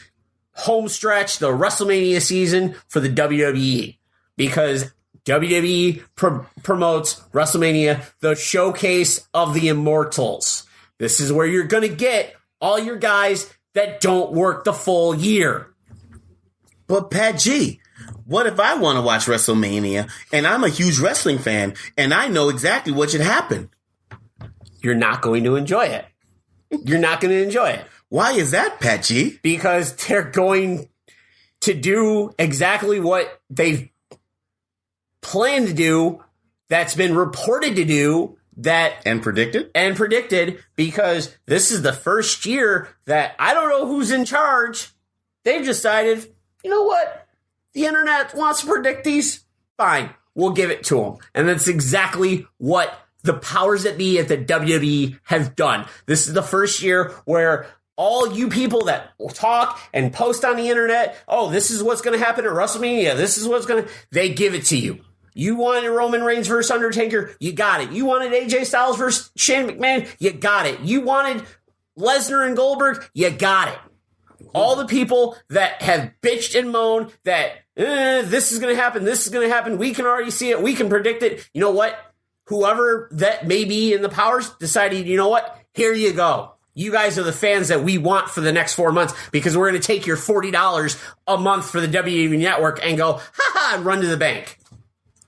home stretch, the WrestleMania season for the WWE. Because WWE promotes WrestleMania, the showcase of the Immortals. This is where you're going to get all your guys that don't work the full year. But Pat G, what if I want to watch WrestleMania and I'm a huge wrestling fan and I know exactly what should happen? You're not going to enjoy it. You're not going to enjoy it. Why is that, Pat G? Because they're going to do exactly what they've planned to do, that's been reported to do, and predicted, because this is the first year that I don't know who's in charge. They've decided, you know what? The internet wants to predict these. Fine, we'll give it to them. And that's exactly what the powers that be at the WWE have done. This is the first year where all you people that talk and post on the internet, oh, this is what's going to happen at WrestleMania. This is what's going to, they give it to you. You wanted Roman Reigns versus Undertaker, you got it. You wanted AJ Styles versus Shane McMahon, you got it. You wanted Lesnar and Goldberg, you got it. All the people that have bitched and moaned that this is going to happen, this is going to happen, we can already see it, we can predict it. You know what? Whoever that may be in the powers decided, you know what? Here you go. You guys are the fans that we want for the next 4 months because we're going to take your $40 a month for the WWE Network and go, ha-ha, and run to the bank.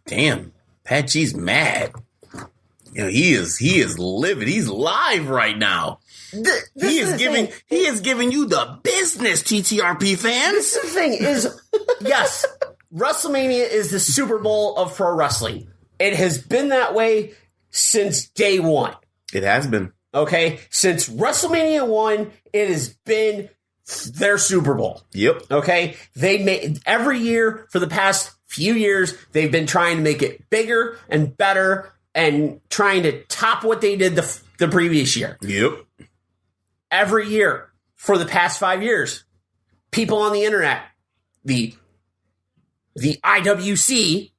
Damn, Pat G's mad. You know, he is livid. He's live right now. He is giving you the business, TTRP fans. This is the thing is, yes, WrestleMania is the Super Bowl of pro wrestling. It has been that way since day one. It has been. Okay? Since WrestleMania 1, it has been their Super Bowl. Yep. Okay? They made every year for the past few years, they've been trying to make it bigger and better and trying to top what they did the previous year. Yep. Every year for the past 5 years, people on the internet, the IWC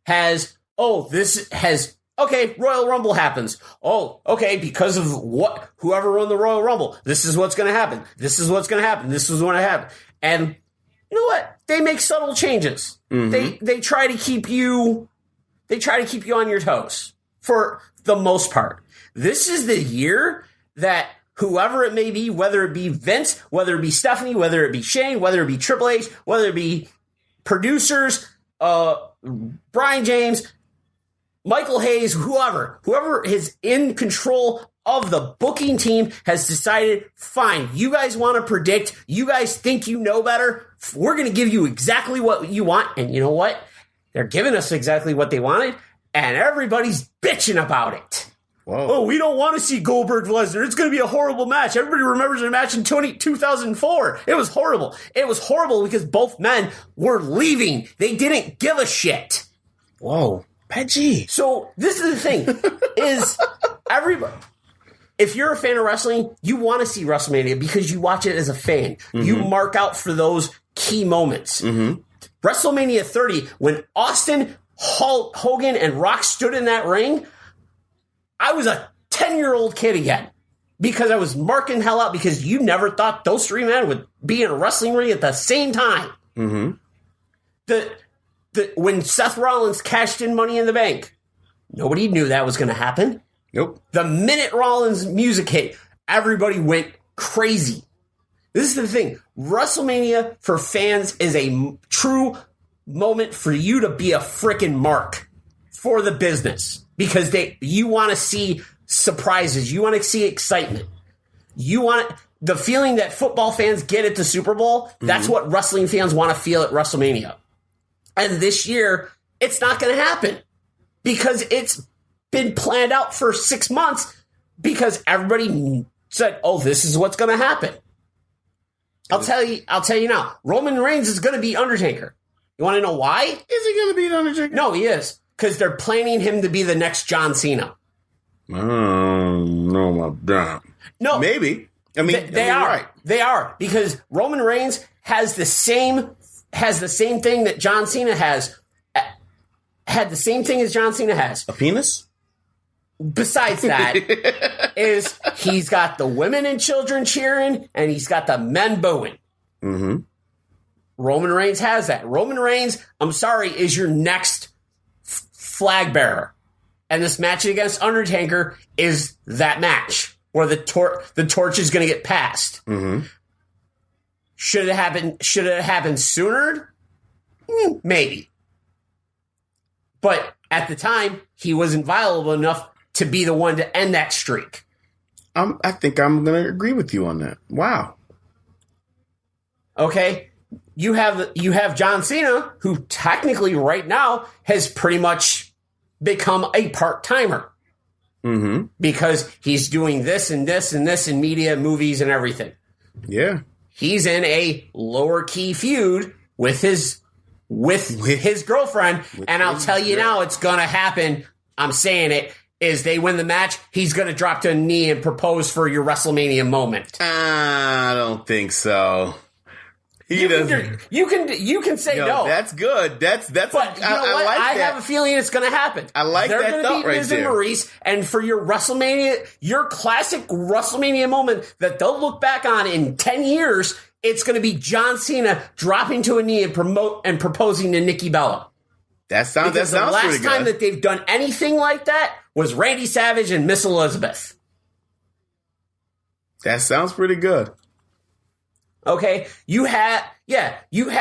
has, okay, Royal Rumble happens. Oh, okay, because of whoever won the Royal Rumble, this is what's going to happen. This is what's going to happen. This is what happened. And you know what? They make subtle changes. Mm-hmm. They try to keep you on your toes for the most part. This is the year that whoever it may be, whether it be Vince, whether it be Stephanie, whether it be Shane, whether it be Triple H, whether it be producers, Brian James, Michael Hayes, whoever is in control of the booking team has decided, fine, you guys want to predict, you guys think you know better, we're going to give you exactly what you want. And you know what? They're giving us exactly what they wanted, and everybody's bitching about it. Whoa. Oh, we don't want to see Goldberg Lesnar. It's going to be a horrible match. Everybody remembers the match in 2004. It was horrible. It was horrible because both men were leaving. They didn't give a shit. Whoa. Pat G. So this is the thing, is everybody, if you're a fan of wrestling, you want to see WrestleMania because you watch it as a fan. Mm-hmm. You mark out for those key moments. Mm-hmm. WrestleMania 30, when Austin, Hulk Hogan, and Rock stood in that ring, I was a 10-year-old kid again because I was marking hell out because you never thought those three men would be in a wrestling ring at the same time. Mm-hmm. When Seth Rollins cashed in Money in the Bank, nobody knew that was going to happen. Nope. The minute Rollins' music hit, everybody went crazy. This is the thing. WrestleMania for fans is a true moment for you to be a frickin' mark for the business because you want to see surprises. You want to see excitement. You want the feeling that football fans get at the Super Bowl. Mm-hmm. That's what wrestling fans want to feel at WrestleMania. And this year, it's not going to happen because it's been planned out for 6 months because everybody said, oh, this is what's going to happen. I'll tell you now, Roman Reigns is going to beat Undertaker. You want to know why? Is he going to beat Undertaker? No, he is. Because they're planning him to be the next John Cena. No, about that. No. Maybe. They are. Right. They are. Because Roman Reigns has the same thing that John Cena has. Had the same thing as John Cena has. A penis? Besides that, is he's got the women and children cheering, and he's got the men booing. Mm-hmm. Roman Reigns has that. Roman Reigns, I'm sorry, is your next flag bearer. And this match against Undertaker is that match where the torch is going to get passed. Mm-hmm. Should it happen sooner? Maybe. But at the time, he was inviolable enough to be the one to end that streak. I think I'm going to agree with you on that. Wow. Okay, you have John Cena, who technically right now has pretty much become a part-timer. Mm-hmm. Because he's doing this and this and this in media, movies, and everything. Yeah. He's in a lower-key feud with his girlfriend, and I'll tell you now, it's going to happen. I'm saying it. Is they win the match, he's going to drop to a knee and propose for your WrestleMania moment. I don't think so. You can say no. That's good. But you know what? I have a feeling it's going to happen. I like They're that thought beat right Miz there. and Maurice, and for your WrestleMania, your classic WrestleMania moment that they'll look back on in 10 years, it's going to be John Cena dropping to a knee and proposing to Nikki Bella. That sounds The last pretty time good. that they've done anything like that was Randy Savage and Miss Elizabeth. That sounds pretty good. Okay, you have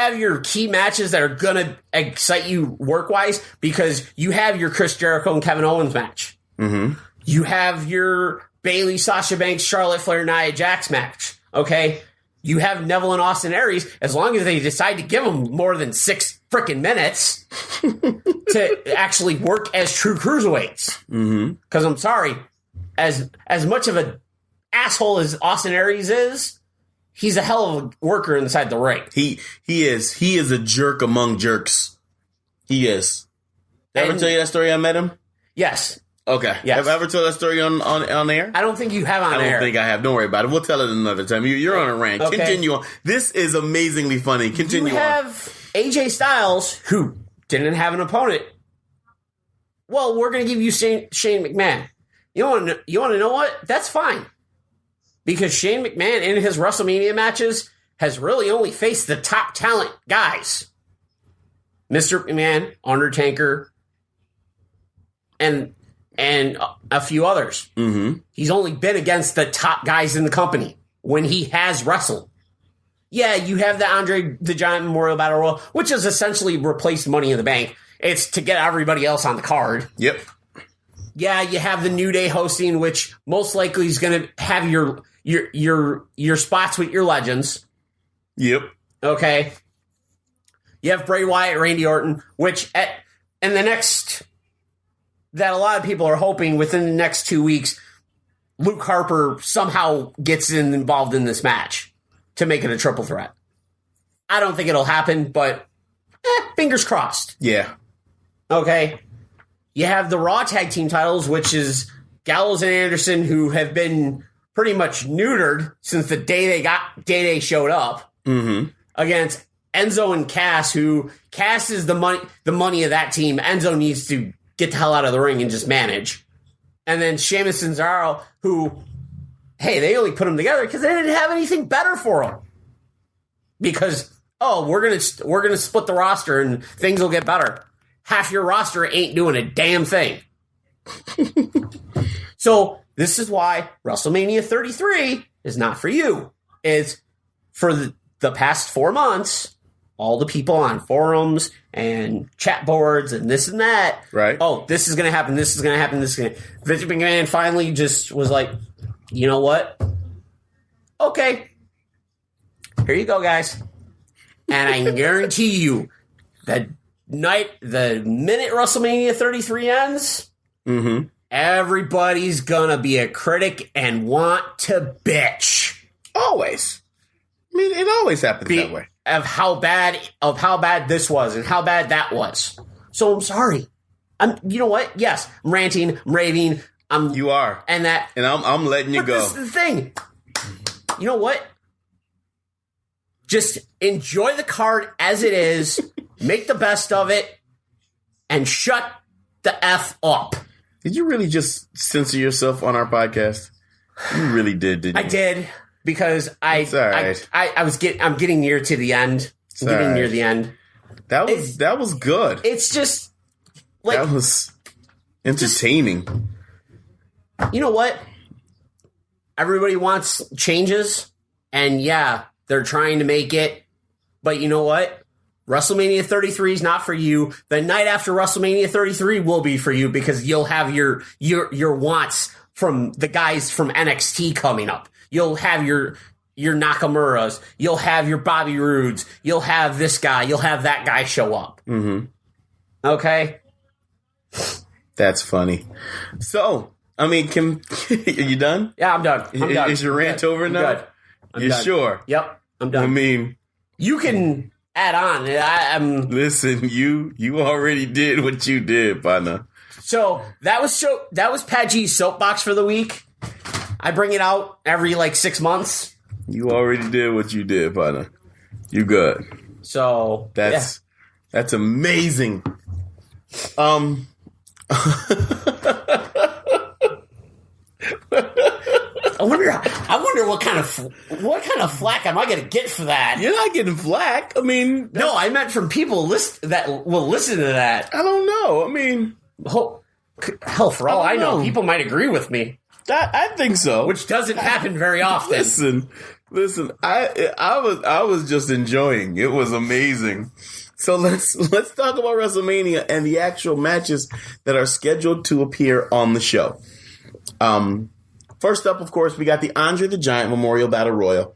your key matches that are gonna excite you work wise because you have your Chris Jericho and Kevin Owens match. Mm-hmm. You have your Bayley, Sasha Banks, Charlotte Flair, Nia Jax match. Okay, you have Neville and Austin Aries as long as they decide to give them more than 6 freaking minutes to actually work as true cruiserweights. Mm-hmm. Because I'm sorry, as much of an asshole as Austin Aries is, he's a hell of a worker inside the ring. He is a jerk among jerks. He is. Did I ever tell you that story? I met him. Yes. Okay. Yes. Have I ever told that story on air? I don't think you have on I air. don't think I have. Don't worry about it. We'll tell it another time. You're on a rant. Okay. Continue on. This is amazingly funny. Continue You on. have AJ Styles, who didn't have an opponent. Well, we're going to give you Shane McMahon. You want to know what? That's fine. Because Shane McMahon in his WrestleMania matches has really only faced the top talent guys. Mr. McMahon, Undertaker, and a few others. Mm-hmm. He's only been against the top guys in the company when he has wrestled. Yeah, you have the Andre the Giant Memorial Battle Royal, which is essentially replaced Money in the Bank. It's to get everybody else on the card. Yep. Yeah, you have the New Day hosting, which most likely is going to have your spots with your legends. Yep. Okay. You have Bray Wyatt, Randy Orton, which in the next, that a lot of people are hoping within the next 2 weeks, Luke Harper somehow gets involved in this match to make it a triple threat. I don't think it'll happen, but fingers crossed. Yeah. Okay. You have the Raw Tag Team titles, which is Gallows and Anderson, who have been pretty much neutered since the day they showed up, Mm-hmm. against Enzo and Cass, who Cass is the money of that team. Enzo needs to get the hell out of the ring and just manage. And then Sheamus and Cesaro, who, hey, they only put them together because they didn't have anything better for them. Because, we're gonna split the roster and things will get better. Half your roster ain't doing a damn thing. So this is why WrestleMania 33 is not for you. It's for the past 4 months, all the people on forums and chat boards and this and that. Right. Oh, this is going to happen. This is going to happen. This is going to. Vince McMahon finally just was like, you know what? Okay. Here you go, guys. And I guarantee you that the minute WrestleMania 33 ends, Mm-hmm. everybody's going to be a critic and want to bitch. Always. I mean, it always happens that way. Of how bad this was and how bad that was. So I'm sorry. You know what? Yes, I'm ranting, I'm raving. You are. And I'm letting you go. This is the thing. You know what? Just enjoy the card as it is, make the best of it, and shut the F up. Did you really just censor yourself on our podcast? You really did, didn't you? I did. Because I'm getting near to the end. I'm getting near the end. That was good. It's just Like, that was entertaining. you know what? Everybody wants changes, and yeah, they're trying to make it. But you know what? WrestleMania 33 is not for you. The night after WrestleMania 33 will be for you because you'll have your wants from the guys from NXT coming up. You'll have your Nakamura's. You'll have your Bobby Roodes. You'll have this guy. You'll have that guy show up. Mm-hmm. Okay? That's funny. So, I mean, are you done? Yeah, I'm done. Is your rant over now? I'm done. Sure? Yep, I'm done. I mean, you can add on. I'm listen. You already did what you did, partner. So that was Paige's soapbox for the week. I bring it out every 6 months. You already did what you did, partner. You good. So that's amazing. I wonder what kind of flack am I going to get for that? You're not getting flack. I mean, no, I meant from people that will listen to that. I don't know. I mean, hell, for all I know, people might agree with me. I think so, which doesn't happen very often. Listen. I was just enjoying. It was amazing. So let's talk about WrestleMania and the actual matches that are scheduled to appear on the show. First up, of course, we got the Andre the Giant Memorial Battle Royal.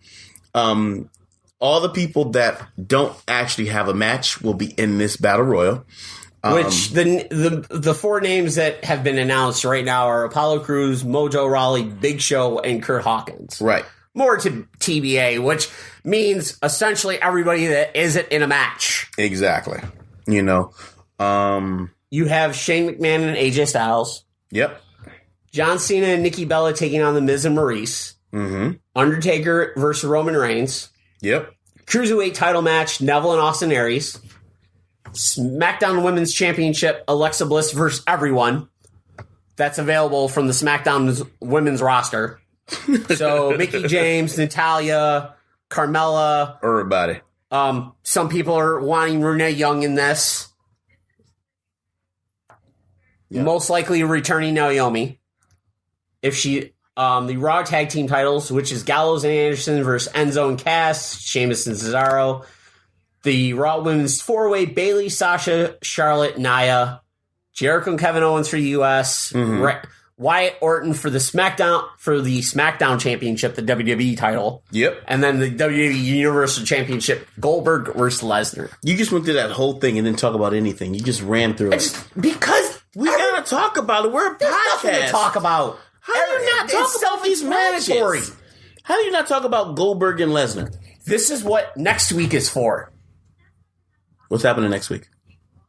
All the people that don't actually have a match will be in this Battle Royal. Which the four names that have been announced right now are Apollo Crews, Mojo Rawley, Big Show, and Kurt Hawkins. Right. More to TBA, which means essentially everybody that isn't in a match. Exactly. You have Shane McMahon and AJ Styles. Yep. John Cena and Nikki Bella taking on The Miz and Maurice. Mm-hmm. Undertaker versus Roman Reigns. Yep. Cruiserweight title match, Neville and Austin Aries. SmackDown Women's Championship, Alexa Bliss versus everyone. That's available from the SmackDown Women's roster. So Mickie James, Natalya, Carmella. Everybody. Some people are wanting Renee Young in this. Yep. Most likely returning Naomi. If she... the Raw Tag Team titles, which is Gallows and Anderson versus Enzo and Cass, Sheamus and Cesaro. The Raw Women's 4-Way, Bayley, Sasha, Charlotte, Nia. Jericho and Kevin Owens for the U.S. Mm-hmm. Wyatt Orton for the SmackDown Championship, the WWE title. Yep. And then the WWE Universal Championship, Goldberg versus Lesnar. You just went through that whole thing and didn't talk about anything. You just ran through it. Because we gotta talk about it. We're a there's podcast. Nothing to talk about. How do you not talk about these matches? How do you not talk about Goldberg and Lesnar? This is what next week is for. What's happening next week?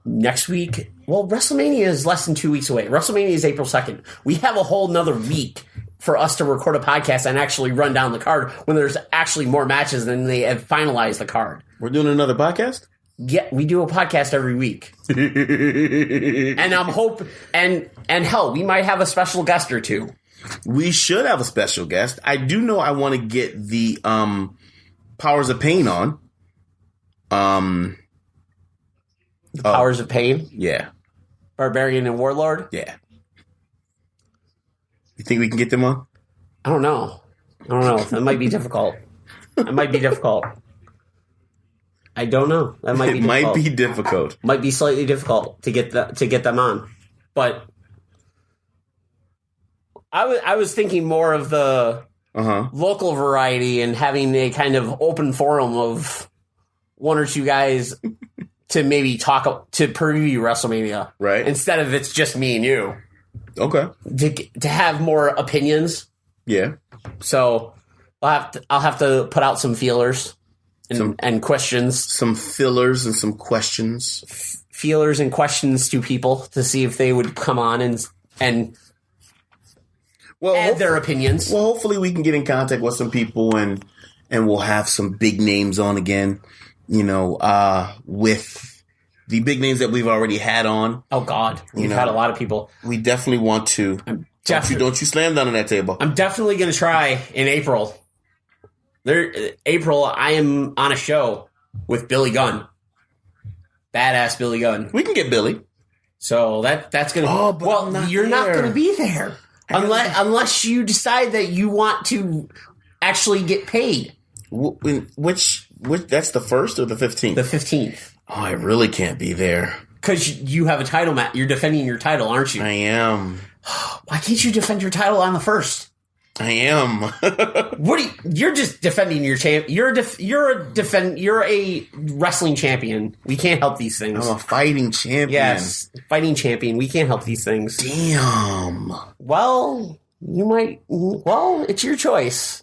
Next week? Well, WrestleMania is less than 2 weeks away. WrestleMania is April 2nd. We have a whole nother week for us to record a podcast and actually run down the card when there's actually more matches than they have finalized the card. We're doing another podcast? Yeah, we do a podcast every week. And I'm hoping, and hell, we might have a special guest or two. We should have a special guest. I do know I want to get the Powers of Pain on. Powers of Pain? Yeah. Barbarian and Warlord? Yeah. You think we can get them on? I don't know. That might be difficult. I don't know. That might be difficult. Might be difficult. Might be slightly difficult to get them on. But I was thinking more of the local variety and having a kind of open forum of one or two guys to maybe talk to preview WrestleMania, right? Instead of it's just me and you. Okay. To have more opinions. Yeah. So I'll have to put out some feelers and questions, some fillers and some questions, feelers and questions to people to see if they would come on and add their opinions. Well, hopefully we can get in contact with some people and we'll have some big names on again. With the big names that we've already had on. Oh God, we've had a lot of people. We definitely want to. Don't you slam down on that table. I'm definitely going to try in April. April, I am on a show with Billy Gunn. Badass Billy Gunn. We can get Billy. So that's going to... Oh, but well, I'm not you're not there. going to be there. Unless you decide that you want to actually get paid. Which that's the 1st or the 15th? The 15th. Oh, I really can't be there. Because you have a title match. You're defending your title, aren't you? I am. Why can't you defend your title on the 1st? I am. What are you're just defending your champ. You're a wrestling champion. We can't help these things. I'm a fighting champion. Yes, fighting champion. We can't help these things. Damn. Well, you might. Well, it's your choice.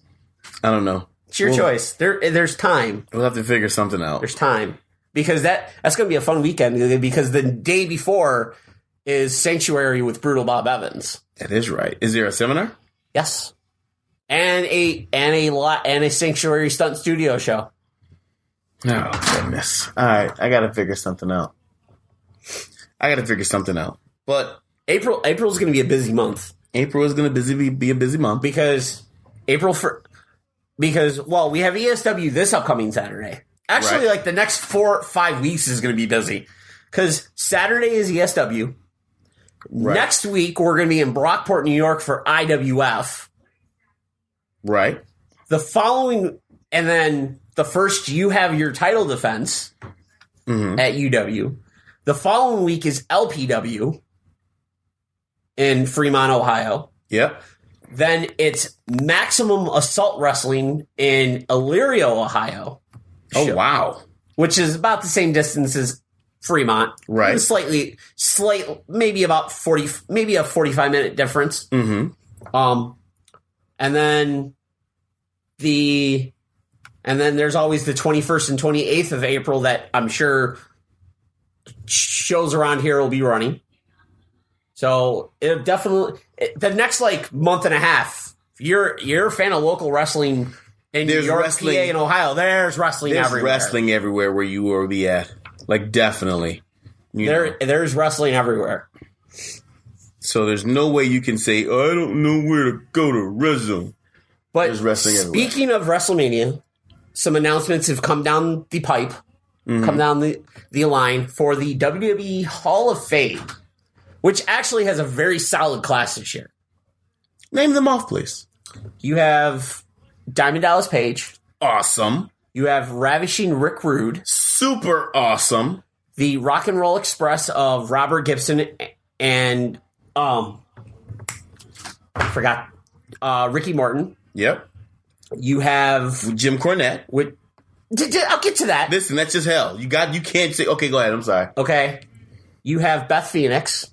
I don't know. It's your choice. There's time. We'll have to figure something out. There's time because that's going to be a fun weekend. Because the day before is Sanctuary with Brutal Bob Evans. That is right. Is there a seminar? Yes. And a Sanctuary Stunt Studio show. Oh, goodness. All right. I got to figure something out. But April's going to be a busy month. April is going to be a busy month. Because we have ESW this upcoming Saturday. Actually, Right. like the next 4 or 5 weeks is going to be busy. Because Saturday is ESW. Right. Next week, we're going to be in Brockport, New York for IWF. Right. The following, and then the first, you have your title defense at UW. The following week is LPW in Fremont, Ohio. Yep. Then it's Maximum Assault Wrestling in Elyria, Ohio. Oh, wow. Which is about the same distance as Fremont. Right. Maybe about a 45-minute difference. Mm-hmm. And then there's always the 21st and 28th of April that I'm sure shows around here will be running. So it definitely the next month and a half. If you're a fan of local wrestling in New York, PA, and Ohio, there's wrestling everywhere. There's wrestling everywhere where you will be at. Definitely. There's wrestling everywhere. So there's no way you can say, oh, I don't know where to go to wrestle. But there's wrestling everywhere. Speaking of WrestleMania, some announcements have come down the pipe, come down the line for the WWE Hall of Fame, which actually has a very solid class this year. Name them off, please. You have Diamond Dallas Page. Awesome. You have Ravishing Rick Rude. Super awesome. The Rock and Roll Express of Robert Gibson and Ricky Morton. Yep. You have Jim Cornette. I'll get to that. Listen, that's just hell. You can't say, okay, go ahead. I'm sorry. Okay. You have Beth Phoenix.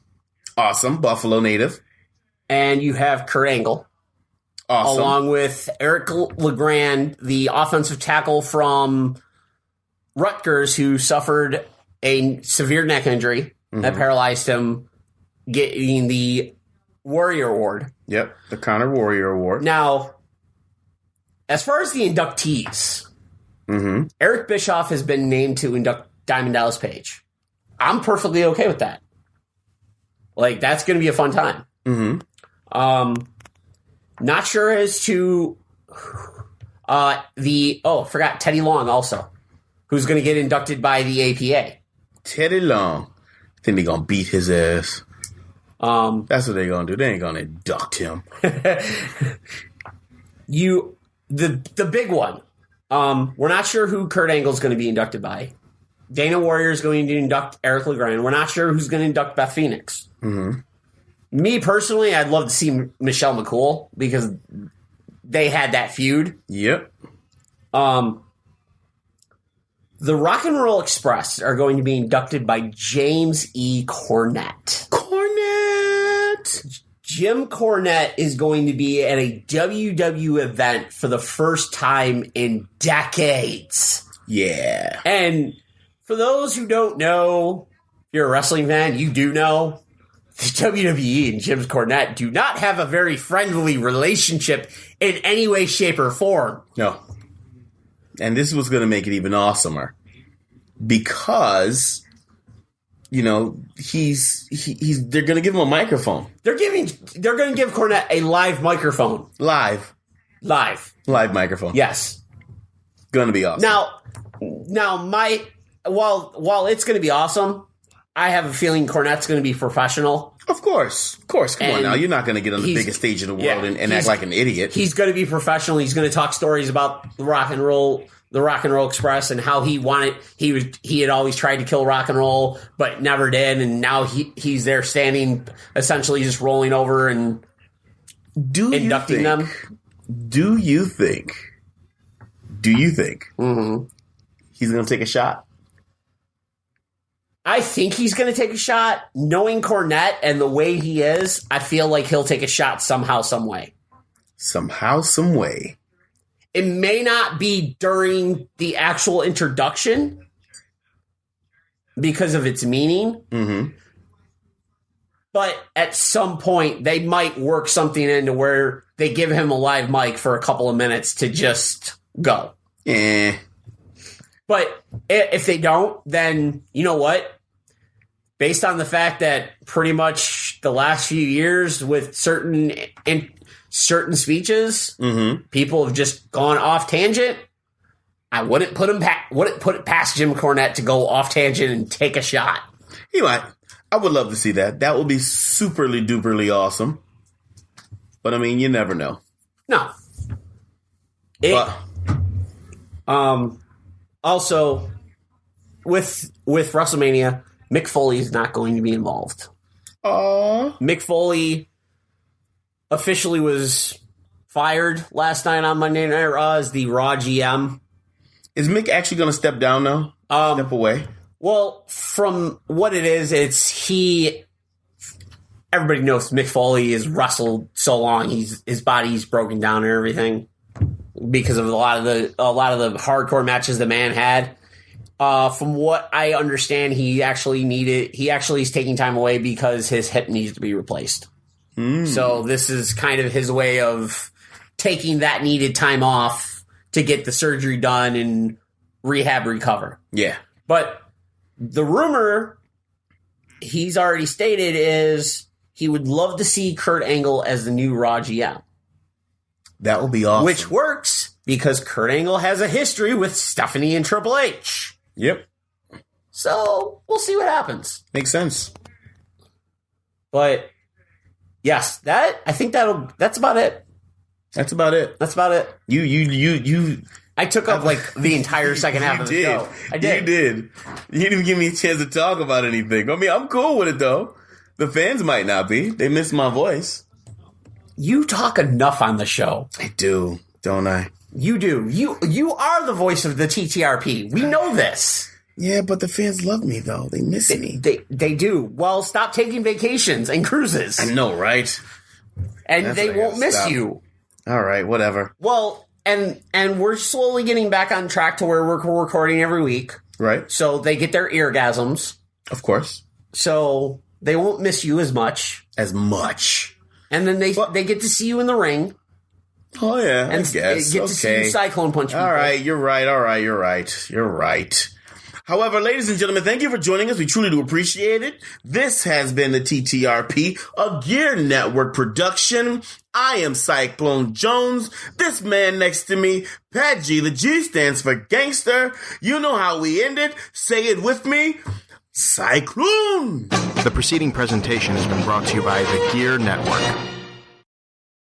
Awesome. Buffalo native. And you have Kurt Angle. Awesome. Along with Eric LeGrand, the offensive tackle from Rutgers, who suffered a severe neck injury that paralyzed him, getting the Warrior Award. Yep, the Conor Warrior Award. Now, as far as the inductees, Eric Bischoff has been named to induct Diamond Dallas Page. I'm perfectly okay with that. That's going to be a fun time. Not sure as to forgot Teddy Long also, who's going to get inducted by the APA. Teddy Long. I think they're going to beat his ass. That's what they're going to do. They ain't going to induct him. The big one. We're not sure who Kurt Angle's going to be inducted by. Dana Warrior is going to induct Eric LeGrand. We're not sure who's going to induct Beth Phoenix. Me personally, I'd love to see Michelle McCool because they had that feud. Yep. The Rock and Roll Express are going to be inducted by James E. Cornette. Jim Cornette is going to be at a WW event for the first time in decades. Yeah. And for those who don't know, if you're a wrestling fan, you do know, the WWE and Jim Cornette do not have a very friendly relationship in any way, shape, or form. No. And this was going to make it even awesomer. Because, they're going to give him a microphone. They're going to give Cornette a live microphone. Live microphone. Yes. Going to be awesome. Now while it's going to be awesome, I have a feeling Cornette's going to be professional. Of course. Come on now. You're not going to get on the biggest stage in the world and act like an idiot. He's going to be professional. He's going to talk stories about the Rock and Roll Express and how he had always tried to kill rock and roll, but never did. And now he's there standing, essentially just rolling over and inducting them. Do you think he's going to take a shot? I think he's going to take a shot. Knowing Cornette and the way he is, I feel like he'll take a shot somehow, some way. Somehow, some way. It may not be during the actual introduction because of its meaning. Mm-hmm. But at some point, they might work something into where they give him a live mic for a couple of minutes to just go. But if they don't, then you know what? Based on the fact that pretty much the last few years with certain speeches, people have just gone off tangent. I wouldn't put it past Jim Cornette to go off tangent and take a shot. He might. I would love to see that. That would be superly duperly awesome. But I mean, you never know. No. Also, with WrestleMania, Mick Foley is not going to be involved. Mick Foley officially was fired last night on Monday Night Raw as the Raw GM. Is Mick actually going to step down now? Step away? Well, from what it is, everybody knows Mick Foley has wrestled so long, his body's broken down and everything because of a lot of the hardcore matches the man had. From what I understand, he actually is taking time away because his hip needs to be replaced. So this is kind of his way of taking that needed time off to get the surgery done and recover. Yeah. But the rumor he's already stated is he would love to see Kurt Angle as the new Raw GM. That would be awesome. Which works because Kurt Angle has a history with Stephanie and Triple H. Yep. So we'll see what happens. Makes sense. But yes, I think that's about it. That's about it. You I took up like the entire second half of the show. I did. You did. You didn't even give me a chance to talk about anything. I mean, I'm cool with it though. The fans might not be. They miss my voice. You talk enough on the show. I do, don't I? You do. You are the voice of the TTRP. We know this. Yeah, but the fans love me though. They miss me. They do. Well, stop taking vacations and cruises. I know, right? And they won't miss you. All right, whatever. Well, and we're slowly getting back on track to where we're recording every week. Right. So they get their eargasms. Of course. So they won't miss you as much. And then they get to see you in the ring. Oh, yeah, and I guess. Get to see you Cyclone Punch people. All right, you're right. However, ladies and gentlemen, thank you for joining us. We truly do appreciate it. This has been the TTRP, a Gear Network production. I am Cyclone Jones. This man next to me, Paige. The G stands for gangster. You know how we end it. Say it with me. Cyclone! The preceding presentation has been brought to you by the Gear Network.